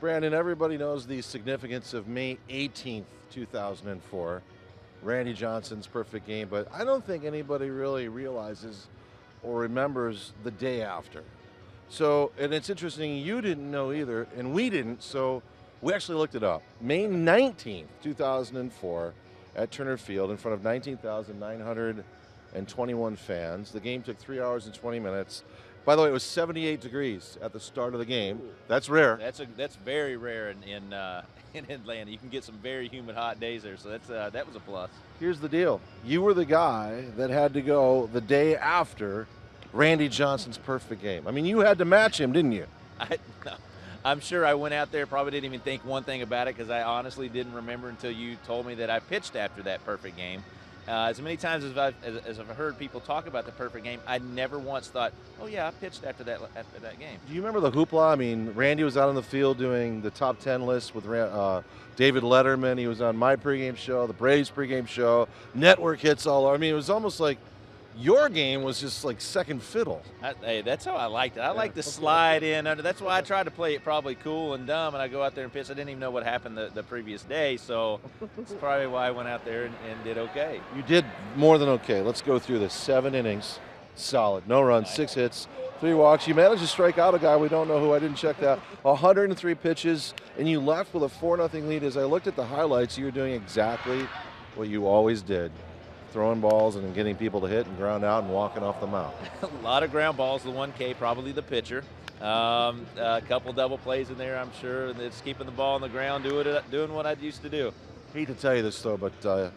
Brandon, everybody knows the significance of May 18th, 2004, Randy Johnson's perfect game, but I don't think anybody really realizes or remembers the day after. So, and it's interesting, you didn't know either, and we didn't, so we actually looked it up. May 19th, 2004, at Turner Field in front of 19,921 fans. The game took 3 hours and 20 minutes. By the way, it was 78 degrees at the start of the game. That's rare. That's very rare in Atlanta. You can get some very humid, hot days there, so that was a plus. Here's the deal. You were the guy that had to go the day after Randy Johnson's perfect game. I mean, you had to match him, didn't you? I'm sure I went out there, probably didn't even think one thing about it because I honestly didn't remember until you told me that I pitched after that perfect game. As many times as I've heard people talk about the perfect game, I never once thought, oh yeah, I pitched after that game. Do you remember the hoopla? I mean, Randy was out on the field doing the top 10 list with David Letterman. He was on my pregame show, the Braves pregame show, network hits all over. I mean, it was almost like your game was just like second fiddle. Hey, that's how I liked it. I like to slide in under. That's why I tried to play it probably cool and dumb, and I go out there and pitch. I didn't even know what happened the previous day, so that's probably why I went out there and did okay. You did more than okay. Let's go through this. 7 innings, solid. No runs, 6 hits, 3 walks. You managed to strike out a guy we don't know who. I didn't check that. 103 pitches, and you left with a 4-0 lead. As I looked at the highlights, you were doing exactly what you always did. Throwing balls and getting people to hit and ground out and walking off the mound. A lot of ground balls, the 1K, probably the pitcher. A couple double plays in there, I'm sure, and it's keeping the ball on the ground, doing what I used to do. Hate to tell you this, though, but you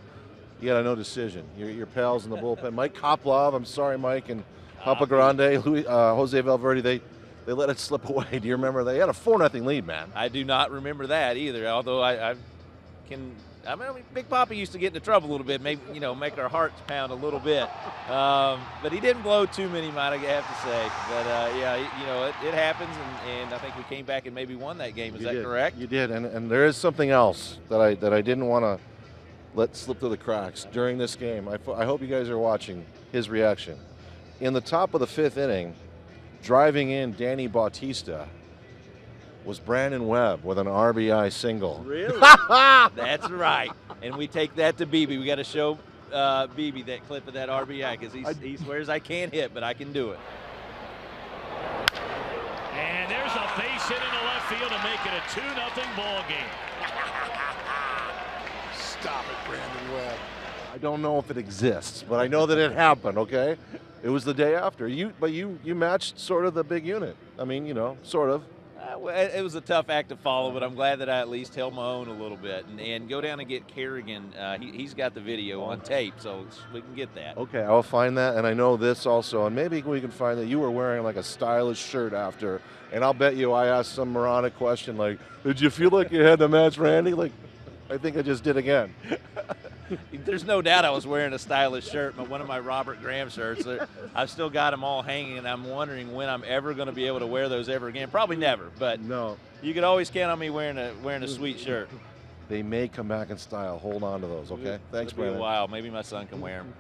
got a no decision. Your pals in the bullpen, Mike Koplov, I'm sorry, Mike, and Papa Grande, Jose Valverde, they let it slip away. Do you remember? They had a 4-0 lead, man. I do not remember that either, although I mean, Big Papa used to get into trouble a little bit, maybe, make our hearts pound a little bit. But he didn't blow too many, might have to say. But, yeah, it happens, and I think we came back and maybe won that game. Is that correct? You did, and there is something else that I didn't want to let slip through the cracks during this game. I hope you guys are watching his reaction. In the top of the 5th inning, driving in Danny Bautista was Brandon Webb with an RBI single. Really? That's right. And we take that to BB. We got to show BB that clip of that RBI because he swears I can't hit, but I can do it. And there's a base hit into left field to make it a 2-0 ball game. Stop it, Brandon Webb. I don't know if it exists, but I know that it happened, okay? It was the day after. But you matched sort of the big unit. I mean, sort of. It was a tough act to follow, but I'm glad that I at least held my own a little bit and go down and get Kerrigan. He's got the video on tape, so we can get that. Okay, I'll find that, and I know this also, and maybe we can find that you were wearing like a stylish shirt after, and I'll bet you I asked some moronic question like, did you feel like you had to match Randy? Like, I think I just did again. There's no doubt I was wearing a stylish shirt, but one of my Robert Graham shirts. I've still got them all hanging, and I'm wondering when I'm ever going to be able to wear those ever again. Probably never, but no. You could always count on me wearing a sweet shirt. They may come back in style. Hold on to those, okay? Thanks, It'll be Brandon. a while. Maybe my son can wear them.